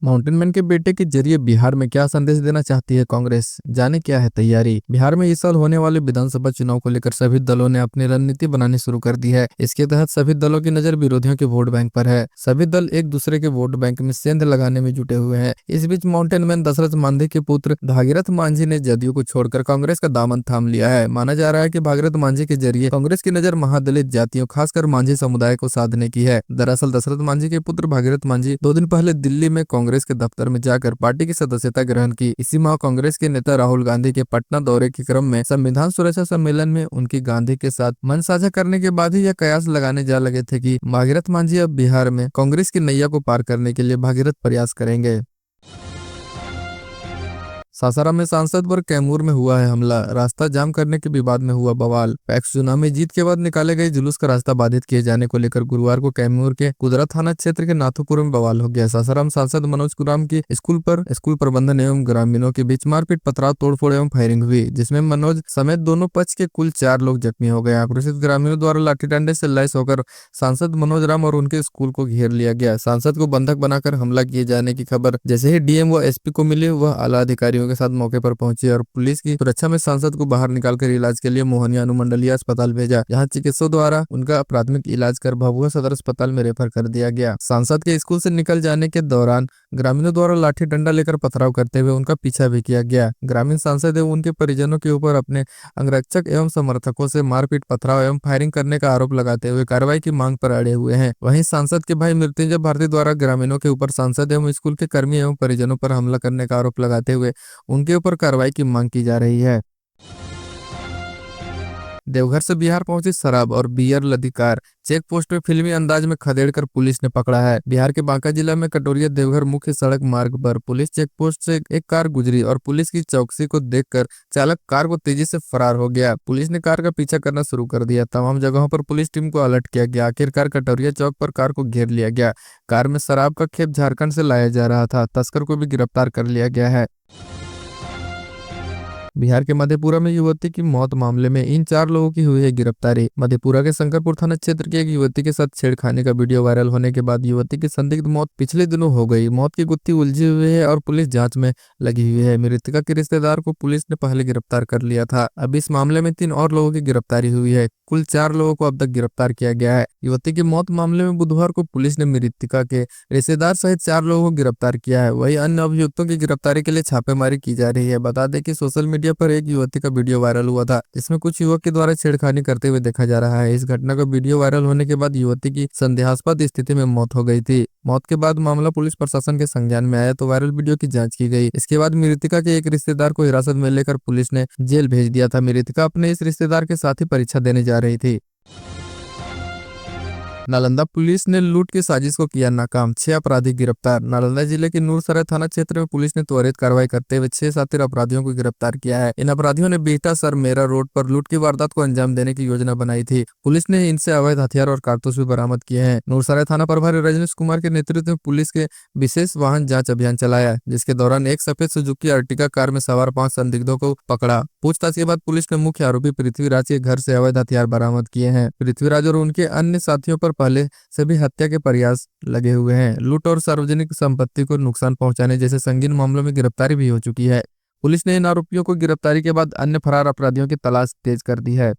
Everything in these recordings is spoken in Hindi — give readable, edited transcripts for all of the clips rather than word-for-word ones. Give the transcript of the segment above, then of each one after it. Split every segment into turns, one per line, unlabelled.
माउंटेन मैन के बेटे के जरिए बिहार में क्या संदेश देना चाहती है कांग्रेस, जाने क्या है तैयारी। बिहार में इस साल होने वाले विधानसभा चुनाव को लेकर सभी दलों ने अपनी रणनीति बनानी शुरू कर दी है। इसके तहत सभी दलों की नजर विरोधियों के वोट बैंक पर है। सभी दल एक दूसरे के वोट बैंक में सेंध लगाने में जुटे हुए हैं। इस बीच माउंटेन मैन दशरथ मांझी के पुत्र भागीरथ मांझी ने जदयू को छोड़कर कांग्रेस का दामन थाम लिया है। माना जा रहा है कि भागीरथ मांझी के जरिए कांग्रेस की नजर महादलित जातियों खासकर मांझी समुदाय को साधने की है। दरअसल दशरथ मांझी के पुत्र भागीरथ मांझी 2 दिन पहले दिल्ली में कांग्रेस के दफ्तर में जाकर पार्टी की सदस्यता ग्रहण की। इसी माह कांग्रेस के नेता राहुल गांधी के पटना दौरे के क्रम में संविधान सुरक्षा सम्मेलन में उनकी गांधी के साथ मन साझा करने के बाद ही यह कयास लगाने जा लगे थे कि भागीरथ मांझी अब बिहार में कांग्रेस की नैया को पार करने के लिए भागीरथ प्रयास करेंगे। सासाराम में सांसद पर कैमूर में हुआ है हमला, रास्ता जाम करने के विवाद में हुआ बवाल। पैक्स चुनाव में जीत के बाद निकाले गए जुलूस का रास्ता बाधित किए जाने को लेकर गुरुवार को कैमूर के कुदरा थाना क्षेत्र के नाथुपुर में बवाल हो गया। सासाराम सांसद मनोज कुराम की स्कूल प्रबंधन एवं ग्रामीणों के बीच मारपीट, पथराव, तोड़फोड़ एवं फायरिंग हुई, जिसमें मनोज समेत दोनों पक्ष के कुल 4 लोग जख्मी हो गए। आक्रोशित ग्रामीणों द्वारा लाठी डंडे से लैस होकर सांसद मनोज राम और उनके स्कूल को घेर लिया गया। सांसद को बंधक बनाकर हमला किए जाने की खबर जैसे ही डीएम व एसपी को मिली, वह आला अधिकारियों के साथ मौके पर पहुंचे और पुलिस की सुरक्षा में सांसद को बाहर निकालकर इलाज के लिए मोहनिया अनुमंडलीय अस्पताल भेजा, जहां चिकित्सकों द्वारा उनका प्राथमिक इलाज कर भभुआ सदर अस्पताल में रेफर कर दिया गया। सांसद के स्कूल से निकल जाने के दौरान ग्रामीणों द्वारा लाठी डंडा लेकर पथराव करते हुए उनका पीछा भी किया गया। ग्रामीण सांसद एवं उनके परिजनों के ऊपर अपने अंगरक्षक एवं समर्थकों से मारपीट, पथराव एवं फायरिंग करने का आरोप लगाते हुए कार्रवाई की मांग पर अड़े हुए हैं। वहीं सांसद के भाई मृत्युंजय भारती द्वारा ग्रामीणों के ऊपर सांसद एवं स्कूल के कर्मी एवं परिजनों पर हमला करने का आरोप लगाते हुए उनके ऊपर कार्रवाई की मांग की जा रही है। देवघर से बिहार पहुंची शराब और बियर लदी कार, चेक पोस्ट में फिल्मी अंदाज में खदेड़कर पुलिस ने पकड़ा है। बिहार के बांका जिला में कटोरिया देवघर मुख्य सड़क मार्ग पर पुलिस चेक पोस्ट से एक कार गुजरी और पुलिस की चौकसी को देखकर चालक कार को तेजी से फरार हो गया। पुलिस ने कार का पीछा करना शुरू कर दिया। तमाम जगहों पर पुलिस टीम को अलर्ट किया गया। आखिरकार कटोरिया चौक पर कार को घेर लिया गया। कार में शराब का खेप झारखंड से लाया जा रहा था। तस्कर को भी गिरफ्तार कर लिया गया है। बिहार के मधेपुरा में युवती की मौत मामले में इन 4 लोगों की हुई है गिरफ्तारी। मधेपुरा के शंकरपुर थाना क्षेत्र की एक युवती के साथ छेड़खानी का वीडियो वायरल होने के बाद युवती की संदिग्ध मौत पिछले दिनों हो गई। मौत की गुत्थी उलझी हुई है और पुलिस जांच में लगी हुई है। मृतका के रिश्तेदार को पुलिस ने पहले गिरफ्तार कर लिया था। अब इस मामले में 3 और लोगों की गिरफ्तारी हुई है। कुल 4 लोगों को अब तक गिरफ्तार किया गया है। युवती की मौत मामले में बुधवार को पुलिस ने मृतका के रिश्तेदार सहित 4 लोगों को गिरफ्तार किया है। वही अन्य अभियुक्तों की गिरफ्तारी के लिए छापेमारी की जा रही है। बता दें कि सोशल मीडिया पर एक युवती का वीडियो वायरल हुआ था, जिसमें कुछ युवक के द्वारा छेड़खानी करते हुए देखा जा रहा है। इस घटना का वीडियो वायरल होने के बाद युवती की संदेहास्पद स्थिति में मौत हो गई थी। मौत के बाद मामला पुलिस प्रशासन के संज्ञान में आया तो वायरल वीडियो की जांच की गई। इसके बाद मृतका के एक रिश्तेदार को हिरासत में लेकर पुलिस ने जेल भेज दिया था। मृतका अपने इस रिश्तेदार के साथ ही परीक्षा देने जा रही थी। नालंदा पुलिस ने लूट की साजिश को किया नाकाम, 6 अपराधी गिरफ्तार। नालंदा जिले के नूरसराय थाना क्षेत्र में पुलिस ने त्वरित कार्रवाई करते हुए 6 शातिर अपराधियों को गिरफ्तार किया है। इन अपराधियों ने बिहटा सर मेरा रोड पर लूट की वारदात को अंजाम देने की योजना बनाई थी। पुलिस ने इनसे अवैध हथियार और कारतूस भी बरामद किए हैं। नूरसराय थाना प्रभारी रजनीश कुमार के नेतृत्व में पुलिस के विशेष वाहन जाँच अभियान चलाया, जिसके दौरान एक सफेद सुजुकी अर्टिगा कार में सवार 5 संदिग्धों को पकड़ा। पूछताछ के बाद पुलिस ने मुख्य आरोपी पृथ्वीराज के घर से अवैध हथियार बरामद किए हैं। पृथ्वीराज और उनके अन्य साथियों पर पहले से भी हत्या के प्रयास लगे हुए हैं। लूट और सार्वजनिक संपत्ति को नुकसान पहुंचाने जैसे संगीन मामलों में गिरफ्तारी भी हो चुकी है। पुलिस ने इन आरोपियों को गिरफ्तारी के बाद अन्य फरार अपराधियों की तलाश तेज कर दी है।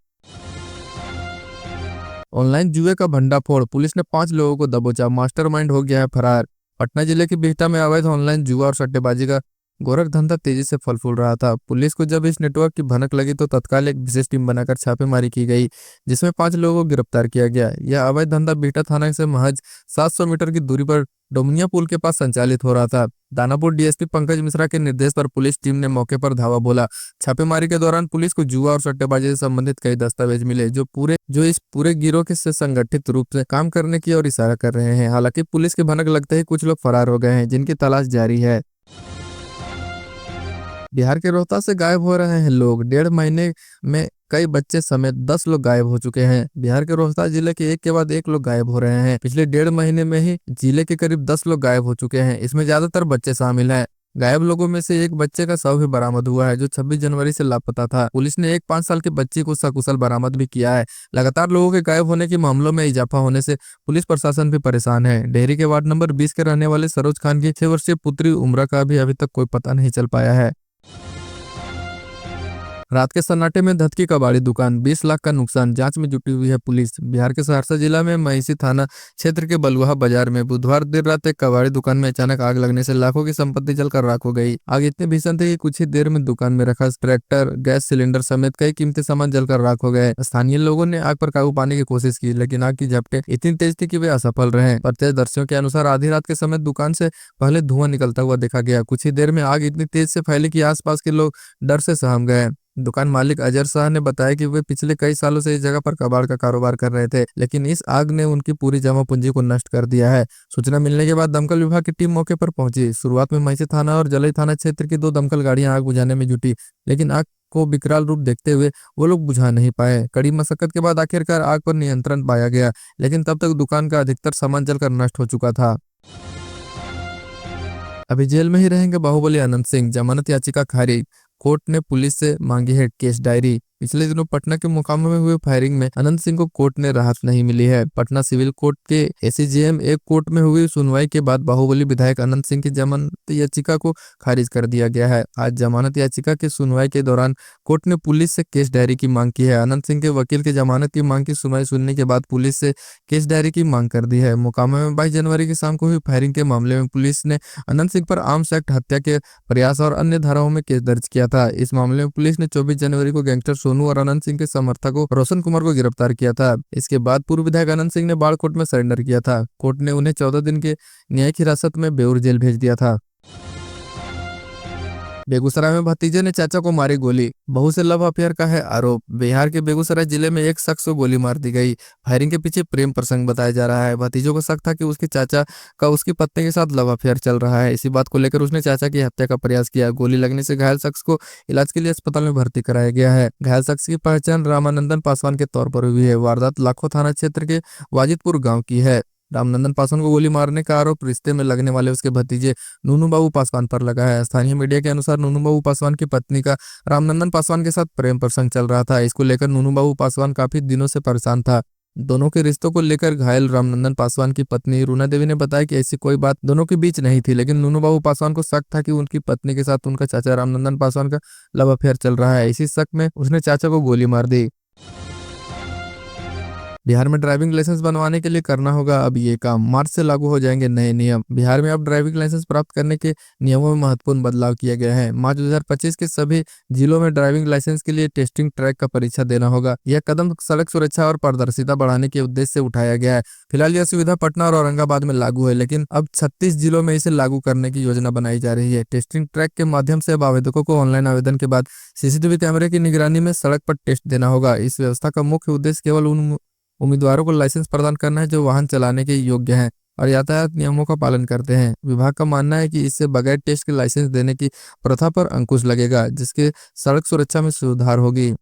ऑनलाइन जुए का भंडाफोड़, पुलिस ने 5 लोगों को दबोचा, मास्टरमाइंड हो गया है फरार। पटना जिले के बिहटा में अवैध ऑनलाइन जुआ और सट्टेबाजी का गोरख धंधा तेजी से फल फूल रहा था। पुलिस को जब इस नेटवर्क की भनक लगी तो तत्काल एक विशेष टीम बनाकर छापेमारी की गई, जिसमें 5 लोगों को गिरफ्तार किया गया। यह अवैध धंधा बिहटा थाना से महज 700 मीटर की दूरी पर डोमनिया पुल के पास संचालित हो रहा था। दानापुर डीएसपी पंकज मिश्रा के निर्देश पर पुलिस टीम ने मौके पर धावा बोला। छापेमारी के दौरान पुलिस को जुआ और सट्टेबाजी से संबंधित कई दस्तावेज मिले, जो इस पूरे गिरोह के से संगठित रूप से काम करने की ओर इशारा कर रहे हैं। हालांकि पुलिस की भनक लगते ही कुछ लोग फरार हो गए हैं, जिनकी तलाश जारी है। बिहार के रोहतास से गायब हो रहे हैं लोग, 1.5 महीने में कई बच्चे समेत 10 लोग गायब हो चुके हैं। बिहार के रोहतास जिले के एक के बाद एक लोग गायब हो रहे हैं। पिछले 1.5 महीने में ही जिले के करीब 10 लोग गायब हो चुके हैं। इसमें ज्यादातर बच्चे शामिल हैं। गायब लोगों में से एक बच्चे का शव भी बरामद हुआ है जो 26 जनवरी से लापता था। पुलिस ने एक 5 साल के बच्ची को सकुशल बरामद भी किया है। लगातार लोगों के गायब होने के मामलों में इजाफा होने से पुलिस प्रशासन भी परेशान है। डेहरी के वार्ड नंबर 20 के रहने वाले सरोज खान की 6 वर्षीय पुत्री उम्रा का भी अभी तक कोई पता नहीं चल पाया है। रात के सन्नाटे में धतकी कबाड़ी दुकान, 20 लाख का नुकसान, जांच में जुटी हुई है पुलिस। बिहार के सहरसा जिला में महिषी थाना क्षेत्र के बलुहा बाजार में बुधवार देर रात एक कबाड़ी दुकान में अचानक आग लगने से लाखों की संपत्ति जलकर राख हो गई। आग इतनी भीषण थी कि कुछ ही देर में दुकान में रखा ट्रैक्टर, गैस सिलेंडर समेत कई कीमती सामान जलकर राख हो गए। स्थानीय लोगों ने आग पर काबू पाने की कोशिश की, लेकिन आग की झपटें इतनी तेज थी कि वे असफल रहे। प्रत्यक्षदर्शियों के अनुसार आधी रात के समय दुकान से पहले धुआं निकलता हुआ देखा गया। कुछ ही देर में आग इतनी तेज से फैली कि आसपास के लोग डर से सहम गए। दुकान मालिक अजहर शाह ने बताया कि वे पिछले कई सालों से इस जगह पर कबाड़ का कारोबार कर रहे थे, लेकिन इस आग ने उनकी पूरी जमा पूंजी को नष्ट कर दिया है। सूचना मिलने के बाद दमकल विभाग की टीम मौके पर पहुंची। शुरुआत में महिषी थाना और जलई थाना क्षेत्र की 2 दमकल गाड़ियां आग बुझाने में जुटी, लेकिन आग को विकराल रूप देखते हुए वो लोग बुझा नहीं पाए। कड़ी मशक्कत के बाद आखिरकार आग पर नियंत्रण पाया गया, लेकिन तब तक दुकान का अधिकतर सामान जलकर नष्ट हो चुका था। अभी जेल में ही रहेंगे बाहुबली अनंत सिंह, जमानत याचिका खारिज। कोर्ट ने पुलिस से मांगी है केस डायरी। पिछले दिनों पटना के मोकामा में हुए फायरिंग में अनंत सिंह को कोर्ट ने राहत नहीं मिली है। पटना सिविल कोर्ट के एसीजेएम एक कोर्ट में हुई सुनवाई के बाद बाहुबली विधायक अनंत सिंह की जमानत याचिका को खारिज कर दिया गया है। आज जमानत याचिका की सुनवाई के दौरान कोर्ट ने पुलिस से केस डायरी की मांग की है। अनंत सिंह के वकील की जमानत की मांग की सुनवाई सुनने के बाद पुलिस से केस डायरी की मांग कर दी है। मोकामा में 22 जनवरी की शाम को हुई फायरिंग के मामले में पुलिस ने अनंत सिंह पर आर्म्स एक्ट, हत्या के प्रयास और अन्य धाराओं में केस दर्ज किया था। इस मामले में पुलिस ने 24 जनवरी को गैंगस्टर सोनू और अनंत सिंह के समर्थक रोशन कुमार को गिरफ्तार किया था। इसके बाद पूर्व विधायक अनंत सिंह ने बाढ़ कोर्ट में सरेंडर किया था। कोर्ट ने उन्हें 14 दिन के न्यायिक हिरासत में बेऊर जेल भेज दिया था। बेगूसराय में भतीजे ने चाचा को मारी गोली, बहू से लव अफेयर का है आरोप। बिहार के बेगूसराय जिले में एक शख्स को गोली मार दी गई। फायरिंग के पीछे प्रेम प्रसंग बताया जा रहा है। भतीजों को शक था कि उसके चाचा का उसकी पत्नी के साथ लव अफेयर चल रहा है। इसी बात को लेकर उसने चाचा की हत्या का प्रयास किया। गोली लगने से घायल शख्स को इलाज के लिए अस्पताल में भर्ती कराया गया है। घायल शख्स की पहचान रामानंदन पासवान के तौर पर हुई है। वारदात लाखों थाना क्षेत्र के वाजिदपुर गाँव की है। रामनंदन पासवान को गोली मारने का आरोप रिश्ते में लगने वाले उसके भतीजे नूनू बाबू पासवान पर लगा है। स्थानीय मीडिया के अनुसार नूनू बाबू पासवान की पत्नी का रामनंदन पासवान के साथ प्रेम प्रसंग चल रहा था। इसको लेकर नूनू बाबू पासवान काफी दिनों से परेशान था। दोनों के रिश्तों को लेकर घायल रामनंदन पासवान की पत्नी रूना देवी ने बताया कि ऐसी कोई बात दोनों के बीच नहीं थी, लेकिन नूनू बाबू पासवान को शक था कि उनकी पत्नी के साथ उनका चाचा रामनंदन पासवान का लव अफेयर चल रहा है। इसी शक में उसने चाचा को गोली मार दी। बिहार में ड्राइविंग लाइसेंस बनवाने के लिए करना होगा अब ये काम। मार्च से लागू हो जाएंगे नए नियम। बिहार में अब ड्राइविंग लाइसेंस प्राप्त करने के नियमों में महत्वपूर्ण बदलाव किया गया है। मार्च 2025 के सभी जिलों में ड्राइविंग लाइसेंस के लिए टेस्टिंग ट्रैक का परीक्षा देना होगा। यह कदम सड़क सुरक्षा और पारदर्शिता बढ़ाने के उद्देश्य से उठाया गया है। फिलहाल यह सुविधा पटना और औरंगाबाद में लागू है, लेकिन अब 36 जिलों में इसे लागू करने की योजना बनाई जा रही है। टेस्टिंग ट्रैक के माध्यम से अब आवेदकों को ऑनलाइन आवेदन के बाद सीसीटीवी कैमरे की निगरानी में सड़क पर टेस्ट देना होगा। इस व्यवस्था का मुख्य उद्देश्य केवल उन उम्मीदवारों को लाइसेंस प्रदान करना है जो वाहन चलाने के योग्य हैं और यातायात नियमों का पालन करते हैं। विभाग का मानना है कि इससे बगैर टेस्ट के लाइसेंस देने की प्रथा पर अंकुश लगेगा, जिसके सड़क सुरक्षा में सुधार होगी।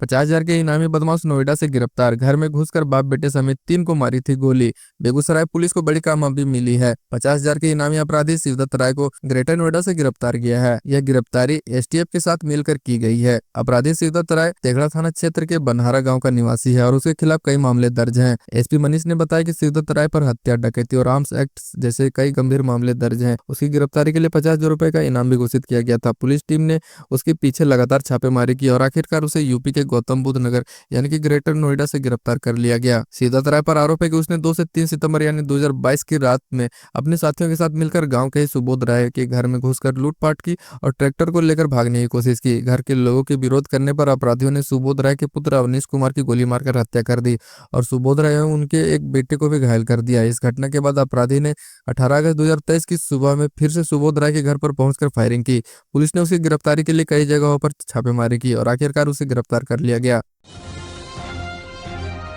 50,000 के इनामी बदमाश नोएडा से गिरफ्तार। घर में घुसकर बाप बेटे समेत 3 को मारी थी गोली। बेगूसराय पुलिस को बड़ी कामयाबी मिली है। 50,000 के इनामी अपराधी शिवदत्त राय को ग्रेटर नोएडा से गिरफ्तार किया है। यह गिरफ्तारी एसटीएफ के साथ मिलकर की गई है। अपराधी शिवदत्त राय तेघड़ा थाना क्षेत्र के बनहारा गाँव का निवासी है और उसके खिलाफ कई मामले दर्ज हैं। एसपी मनीष ने बताया कि शिवदत्त राय पर हत्या, डकैती और आर्म्स एक्ट जैसे कई गंभीर मामले दर्ज हैं। उसकी गिरफ्तारी के लिए 50,000 रुपए का इनाम भी घोषित किया गया था। पुलिस टीम ने उसके पीछे लगातार छापेमारी की और आखिरकार उसे यूपी के गौतम बुद्ध नगर यानी कि ग्रेटर नोएडा से गिरफ्तार कर लिया गया। शिवदत्त राय पर आरोप है कि उसने 2 से 3 सितंबर यानी 2022 की रात में अपने साथियों के साथ मिलकर गांव के ही सुबोध राय के घर में घुसकर लूटपाट की और ट्रैक्टर को लेकर भागने की कोशिश की। घर के लोगों के विरोध करने पर अपराधियों ने सुबोध राय के पुत्र अवनीश कुमार की गोली मारकर हत्या कर दी और सुबोध राय उनके एक बेटे को भी घायल कर दिया। इस घटना के बाद अपराधी ने 18 अगस्त 2023 की सुबह में फिर से सुबोध राय के घर पर पहुंचकर फायरिंग की। पुलिस ने उसकी गिरफ्तारी के लिए कई जगहों पर छापेमारी की और आखिरकार उसे गिरफ्तार कर लिया गया।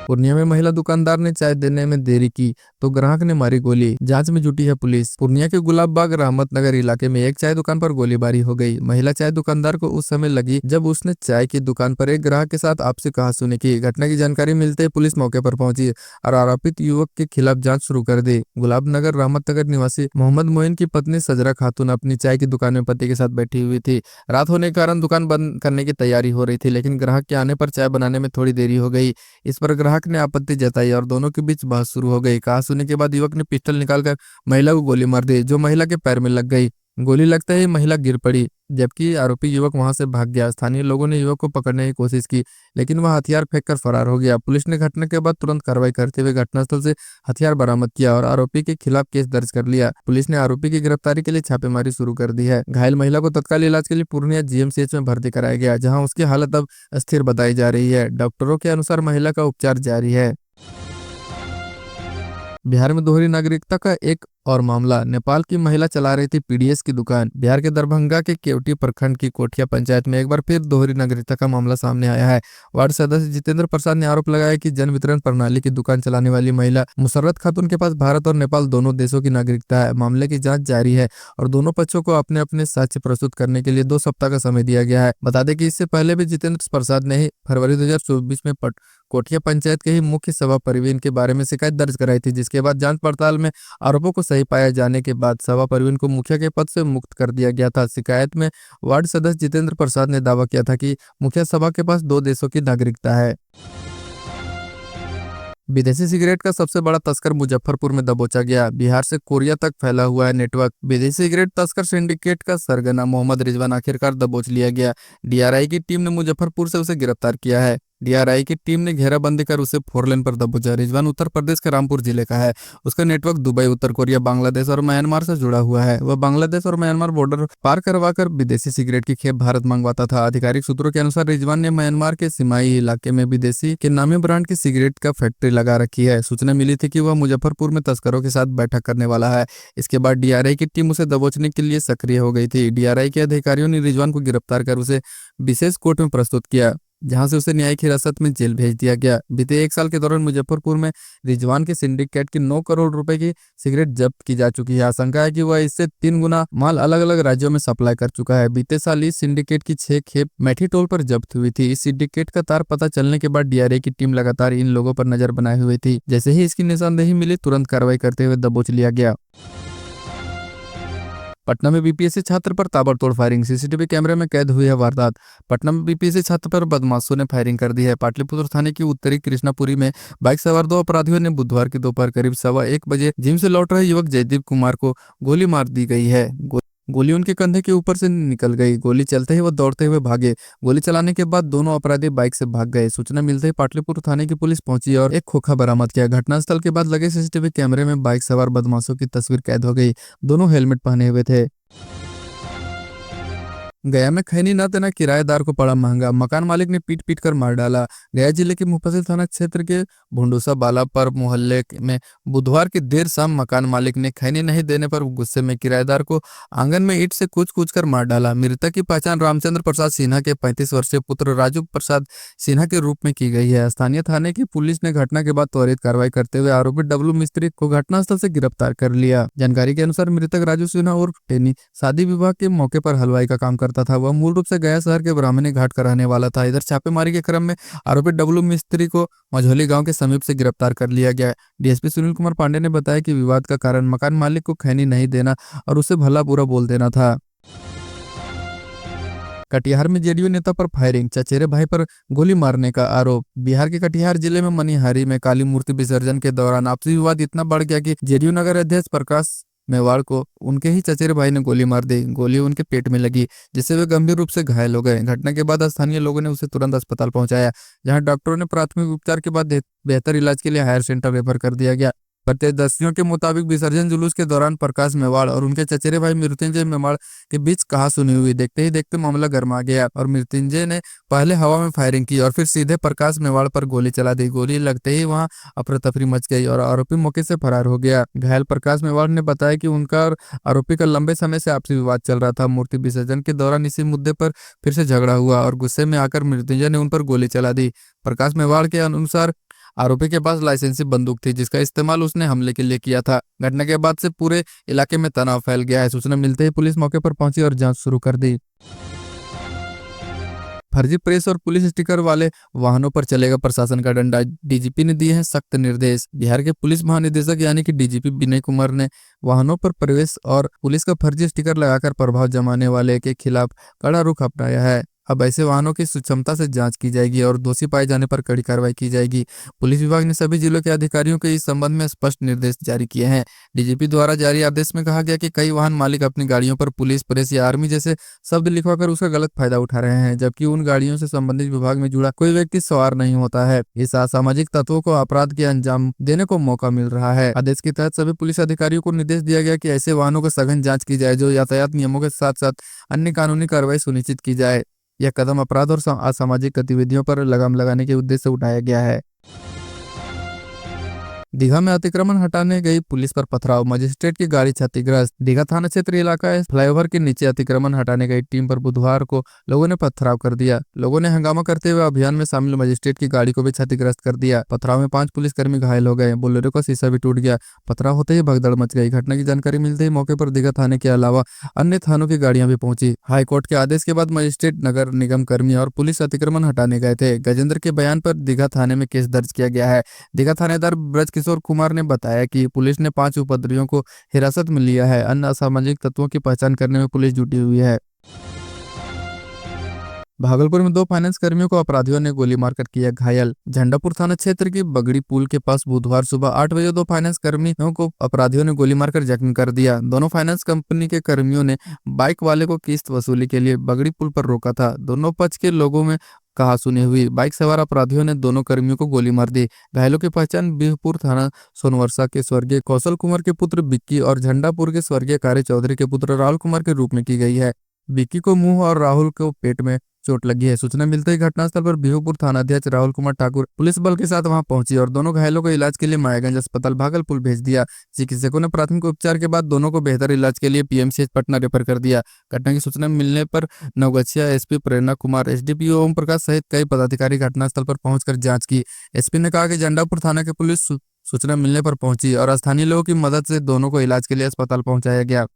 पूर्णिया में महिला दुकानदार ने चाय देने में देरी की तो ग्राहक ने मारी गोली, जांच में जुटी है पुलिस। पूर्णिया के गुलाब बाग रहमत नगर इलाके में एक चाय दुकान पर गोलीबारी हो गई। महिला चाय दुकानदार को उस समय लगी जब उसने चाय की दुकान पर एक ग्राहक के साथ आपसी कहासुनी की। घटना की जानकारी मिलते ही पुलिस मौके पर पहुंची और आरोपित युवक के खिलाफ जांच शुरू कर दी। गुलाब नगर रहमत नगर निवासी मोहम्मद मोइन की पत्नी सजरा खातून अपनी चाय की दुकान में पति के साथ बैठी हुई थी। रात होने के कारण दुकान बंद करने की तैयारी हो रही थी, लेकिन ग्राहक के आने पर चाय बनाने में थोड़ी देरी हो गई। इस पर ग्राहक ने आपत्ति जताई और दोनों के बीच बहस शुरू हो गई। कहासुनी के बाद युवक ने पिस्टल निकालकर महिला को गोली मार दी, जो महिला के पैर में लग गई। गोली लगते ही महिला गिर पड़ी, जबकि आरोपी युवक वहां से भाग गया। स्थानीय लोगों ने युवक को पकड़ने की कोशिश की, लेकिन वह हथियार फेंककर फरार हो गया। पुलिस ने घटना के बाद तुरंत कार्रवाई करते हुए घटनास्थल से हथियार बरामद किया और आरोपी के खिलाफ केस दर्ज कर लिया। पुलिस ने आरोपी की गिरफ्तारी के लिए छापेमारी शुरू कर दी है। घायल महिला को तत्काल इलाज के लिए पूर्णिया जीएमसीएच में भर्ती कराया गया, जहाँ उसकी हालत अब स्थिर बताई जा रही है। डॉक्टरों के अनुसार महिला का उपचार जारी है। बिहार में दोहरी नागरिकता का एक और मामला। नेपाल की महिला चला रही थी पीडीएस की दुकान। बिहार के दरभंगा के केवटी प्रखंड की कोठिया पंचायत में एक बार फिर दोहरी नागरिकता का मामला सामने आया है। वार्ड सदस्य जितेंद्र प्रसाद ने आरोप लगाया कि जन वितरण प्रणाली की दुकान चलाने वाली महिला मुसर्रत खातून के पास भारत और नेपाल दोनों देशों की नागरिकता है। मामले की जांच जारी है और दोनों पक्षों को अपने अपने साक्ष्य प्रस्तुत करने के लिए 2 सप्ताह का समय दिया गया है। बता दें कि इससे पहले भी जितेंद्र प्रसाद ने ही फरवरी 2024 में कोठिया पंचायत के ही मुख्य सभा परवीन के बारे में शिकायत दर्ज कराई थी, जिसके बाद जांच पड़ताल में आरोपों को सही पाया जाने के बाद सभा परवीन को मुखिया के पद से मुक्त कर दिया गया था। शिकायत में वार्ड सदस्य जितेंद्र प्रसाद ने दावा किया था कि मुखिया सभा के पास 2 देशों की नागरिकता है। विदेशी सिगरेट का सबसे बड़ा तस्कर मुजफ्फरपुर में दबोचा गया। बिहार से कोरिया तक फैला हुआ है नेटवर्क। विदेशी सिगरेट तस्कर सिंडिकेट का सरगना मोहम्मद रिजवान आखिरकार दबोच लिया गया। डीआरआई की टीम ने मुजफ्फरपुर से उसे गिरफ्तार किया है। डीआरआई की टीम ने घेराबंदी कर उसे 4 लेन पर दबोचा। रिजवान उत्तर प्रदेश के रामपुर जिले का है। उसका नेटवर्क दुबई, उत्तर कोरिया, बांग्लादेश और म्यांमार से जुड़ा हुआ है। वह बांग्लादेश और म्यांमार बॉर्डर पार करवाकर विदेशी सिगरेट की खेप भारत मंगवाता था। आधिकारिक सूत्रों के अनुसार रिजवान ने म्यांमार के सीमाई इलाके में विदेशी के नामी ब्रांड की सिगरेट का फैक्ट्री लगा रखी है। सूचना मिली थी कि वह मुजफ्फरपुर में तस्करों के साथ बैठक करने वाला है। इसके बाद डीआरआई की टीम उसे दबोचने के लिए सक्रिय हो गई थी। डीआरआई के अधिकारियों ने रिजवान को गिरफ्तार कर उसे विशेष कोर्ट में प्रस्तुत किया, जहां से उसे न्यायिक हिरासत में जेल भेज दिया गया। बीते 1 साल के दौरान मुजफ्फरपुर में रिजवान के सिंडिकेट की 9 करोड़ रुपए की सिगरेट जब्त की जा चुकी है। आशंका है कि वह इससे 3 गुना माल अलग अलग राज्यों में सप्लाई कर चुका है। बीते साल इस सिंडिकेट की 6 खेप मैठी टोल पर जब्त हुई थी। इस सिंडिकेट का तार पता चलने के बाद डीआरआई की टीम लगातार इन लोगों पर नजर बनाए हुई थी। जैसे ही इसकी निशानदेही मिली, तुरंत कार्रवाई करते हुए दबोच लिया गया। पटना में बीपीएससी छात्र पर ताबड़तोड़ फायरिंग। सीसीटीवी कैमरे में कैद हुई है वारदात। पटना में बीपीएससी छात्र पर बदमाशों ने फायरिंग कर दी है। पाटलिपुत्र थाने की उत्तरी कृष्णापुरी में बाइक सवार 2 अपराधियों ने बुधवार की दोपहर करीब 1:15 बजे जिम से लौट रहे युवक जयदीप कुमार को गोली मार दी गई है। गोली उनके कंधे के ऊपर से निकल गई। गोली चलते ही वो दौड़ते हुए भागे। गोली चलाने के बाद दोनों अपराधी बाइक से भाग गए। सूचना मिलते ही पाटलिपुत्र थाने की पुलिस पहुंची और एक खोखा बरामद किया। घटनास्थल के बाद लगे सीसीटीवी कैमरे में बाइक सवार बदमाशों की तस्वीर कैद हो गई। दोनों हेलमेट पहने हुए थे। गया में खैनी न देना किराएदार को पड़ा महंगा। मकान मालिक ने पीट पीट कर मार डाला। गया जिले के मुफस्सिल थाना क्षेत्र के भुंडूसा बालापर मोहल्ले में बुधवार की देर शाम मकान मालिक ने खैनी नहीं देने पर गुस्से में किराएदार को आंगन में ईंट से कूच कर मार डाला। मृतक की पहचान रामचंद्र प्रसाद सिन्हा के 35 वर्षीय पुत्र राजू प्रसाद सिन्हा के रूप में की गई है। स्थानीय थाने की पुलिस ने घटना के बाद त्वरित कार्रवाई करते हुए आरोपी डब्लू मिस्त्री को घटनास्थल से गिरफ्तार कर लिया। जानकारी के अनुसार मृतक राजू सिन्हा और टेनी शादी विवाह के मौके पर हलवाई का काम करता था। वह मूल रूप से गया शहर के ब्राह्मणी घाट का रहने वाला था। इधर छापेमारी के क्रम में आरोपी डब्लू मिस्त्री को मझौली गांव के समीप से गिरफ्तार कर लिया गया। डीएसपी सुनील कुमार पांडे ने बताया कि विवाद का कारण मकान मालिक को खैनी नहीं देना और उसे भला बुरा बोल देना था। कटिहार में जेडीयू नेता पर फायरिंग, चचेरे भाई पर गोली मारने का आरोप। बिहार के कटिहार जिले में मनिहारी में काली मूर्ति विसर्जन के दौरान आपसी विवाद इतना बढ़ गया कि जेडीयू नगर अध्यक्ष प्रकाश मेवाड़ को उनके ही चचेरे भाई ने गोली मार दी। गोली उनके पेट में लगी, जिससे वे गंभीर रूप से घायल हो गए। घटना के बाद स्थानीय लोगों ने उसे तुरंत अस्पताल पहुंचाया, जहां डॉक्टरों ने प्राथमिक उपचार के बाद बेहतर इलाज के लिए हायर सेंटर रेफर कर दिया गया। प्रत्यक्षदर्शियों के मुताबिक विसर्जन जुलूस के दौरान प्रकाश मेवाड़ और उनके चचेरे भाई मृत्युंजय मेवाड़ के बीच कहासुनी हुई। देखते ही देखते मामला गर्मा गया और मृत्युंजय ने पहले हवा में फायरिंग की और फिर सीधे प्रकाश मेवाड़ पर गोली चला दी। गोली लगते ही वहां अफरा तफरी मच गई और आरोपी मौके से फरार हो गया। घायल प्रकाश मेवाड़ ने बताया कि उनका और आरोपी का लंबे समय से आपसी विवाद चल रहा था। मूर्ति विसर्जन के दौरान इसी मुद्दे पर फिर से झगड़ा हुआ और गुस्से में आकर मृत्युंजय ने उन पर गोली चला दी। प्रकाश मेवाड़ के अनुसार आरोपी के पास लाइसेंसी बंदूक थी जिसका इस्तेमाल उसने हमले के लिए किया था। घटना के बाद से पूरे इलाके में तनाव फैल गया है। सूचना मिलते ही पुलिस मौके पर पहुंची और जांच शुरू कर दी। फर्जी प्रेस और पुलिस स्टिकर वाले वाहनों पर चलेगा प्रशासन का डंडा, डीजीपी ने दिए हैं सख्त निर्देश। बिहार के पुलिस महानिदेशक यानी कि डीजीपी विनय कुमार ने वाहनों पर प्रवेश और पुलिस का फर्जी स्टिकर लगाकर प्रभाव जमाने वाले के खिलाफ कड़ा रुख अपनाया है। अब ऐसे वाहनों की सुक्षमता से जांच की जाएगी और दोषी पाए जाने पर कड़ी कार्रवाई की जाएगी। पुलिस विभाग ने सभी जिलों के अधिकारियों को इस संबंध में स्पष्ट निर्देश जारी किए हैं। डीजीपी द्वारा जारी आदेश में कहा गया कि कई वाहन मालिक अपनी गाड़ियों पर पुलिस, प्रेस या आर्मी जैसे शब्द लिखवाकर उसका गलत फायदा उठा रहे हैं, जबकि उन गाड़ियों से संबंधित विभाग में जुड़ा कोई व्यक्ति सवार नहीं होता है। इस असामाजिक तत्वों को अपराध के अंजाम देने को मौका मिल रहा है। आदेश के तहत सभी पुलिस अधिकारियों को निर्देश दिया गया कि ऐसे वाहनों की सघन जांच की जाए जो यातायात नियमों के साथ साथ अन्य कानूनी कार्रवाई सुनिश्चित की जाए। यह कदम अपराध और असामाजिक गतिविधियों पर लगाम लगाने के उद्देश्य से उठाया गया है। दीघा में अतिक्रमण हटाने गई पुलिस पर पथराव, मजिस्ट्रेट की गाड़ी क्षतिग्रस्त। दीघा थाना क्षेत्र इलाका है, फ्लाईओवर के नीचे अतिक्रमण हटाने गई टीम पर बुधवार को लोगों ने पथराव कर दिया। लोगों ने हंगामा करते हुए अभियान में शामिल मजिस्ट्रेट की गाड़ी को भी क्षतिग्रस्त कर दिया। पथराव में 5 पुलिसकर्मी घायल हो गए। बोलेरो का शीशा भी टूट गया। पथराव होते ही भगदड़ मच गई। घटना की जानकारी मिलते ही मौके पर दीघा थाने के अलावा अन्य थानों की गाड़ियां भी पहुंची। हाईकोर्ट के आदेश के बाद मजिस्ट्रेट, नगर निगम कर्मी और पुलिस अतिक्रमण हटाने गए थे। गजेंद्र के बयान पर दीघा थाने में केस दर्ज किया गया है। दीघा थानेदार ब्रजकिशोर कुमार ने बताया कि पुलिस ने 5 उपद्रवियों को हिरासत में लिया है। अन्य असामाजिक तत्वों की पहचान करने में पुलिस जुटी हुई है। भागलपुर में 2 फाइनेंस कर्मियों को अपराधियों ने गोली मारकर किया घायल। झंडापुर थाना क्षेत्र की बगड़ी पुल के पास बुधवार सुबह 8 बजे 2 फाइनेंस कर्मियों को अपराधियों ने गोली मारकर जख्मी कर दिया। दोनों फाइनेंस कंपनी के कर्मियों ने बाइक वाले को किस्त वसूली के लिए बगड़ी पुल पर रोका था। दोनों पक्ष के लोगों में कहासुनी हुई। बाइक सवार अपराधियों ने दोनों कर्मियों को गोली मार दी। घायलों की पहचान बिहपुर थाना सोनवर्षा के स्वर्गीय कौशल कुमार के पुत्र बिक्की और झंडापुर के स्वर्गीय कार्य चौधरी के पुत्र राहुल कुमार के रूप में की गई है। बिक्की को मुंह और राहुल को पेट में चोट लगी है। सूचना मिलते ही घटनास्थल पर बिहुपुर थानाध्यक्ष राहुल कुमार ठाकुर पुलिस बल के साथ वहां पहुंची और दोनों घायलों को इलाज के लिए मायागंज अस्पताल भागलपुर भेज दिया। चिकित्सकों ने प्राथमिक उपचार के बाद दोनों को बेहतर इलाज के लिए पीएमसीएच पटना रेफर कर दिया। घटना की सूचना मिलने पर नवगछिया एसपी प्रेरणा कुमार, एसडीपीओ ओम प्रकाश सहित कई पदाधिकारी घटनास्थल पर पहुंचकर जांच की। एसपी ने कहा कि झंडापुर थाना की पुलिस सूचना मिलने पर पहुंची और स्थानीय लोगों की मदद से दोनों को इलाज के लिए अस्पताल पहुंचाया गया।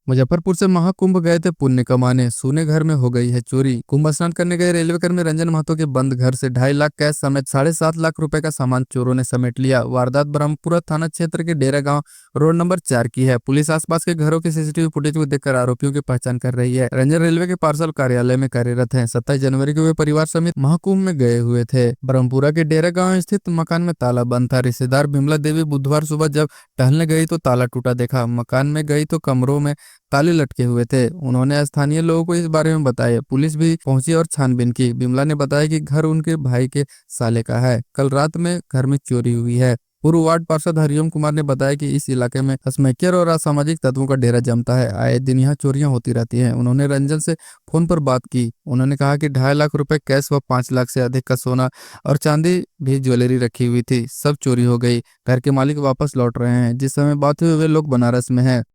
मुजफ्फरपुर से महाकुंभ गए थे पुण्य कमाने, सोने घर में हो गई है चोरी। कुंभ स्नान करने गए रेलवे कर्मी रंजन महतो के बंद घर से 2.5 लाख कैश समेत 7.5 लाख रुपए का सामान चोरों ने समेट लिया। वारदात ब्रह्मपुरा थाना क्षेत्र के डेरा गांव रोड नंबर 4 की है। पुलिस आसपास के घरों के सीसीटीवी फुटेज को देखकर आरोपियों की पहचान कर रही है। रंजन रेलवे के पार्सल कार्यालय में कार्यरत है। 27 जनवरी को वे परिवार समेत महाकुंभ में गए हुए थे। ब्रह्मपुरा के डेरा गाँव स्थित मकान में ताला बंद था। रिश्तेदार बिमला देवी बुधवार सुबह जब टहलने गई तो ताला टूटा देखा। मकान में गई तो कमरों में ताले लटके हुए थे। उन्होंने स्थानीय लोगों को इस बारे में बताया। पुलिस भी पहुंची और छानबीन की। बिमला ने बताया कि घर उनके भाई के साले का है। कल रात में घर में चोरी हुई है। पूर्व वार्ड पार्षद हरिओम कुमार ने बताया कि इस इलाके में स्मैकर और असामाजिक तत्वों का डेरा जमता है। आए दिन यहाँ चोरियां होती रहती हैं। उन्होंने रंजन से फोन पर बात की। उन्होंने कहा कि 2.5 लाख रुपए कैश व 5 लाख से अधिक का सोना और चांदी भी ज्वेलरी रखी हुई थी, सब चोरी हो गई। घर के मालिक वापस लौट रहे हैं। जिस समय बात हुई वे लोग बनारस में हैं।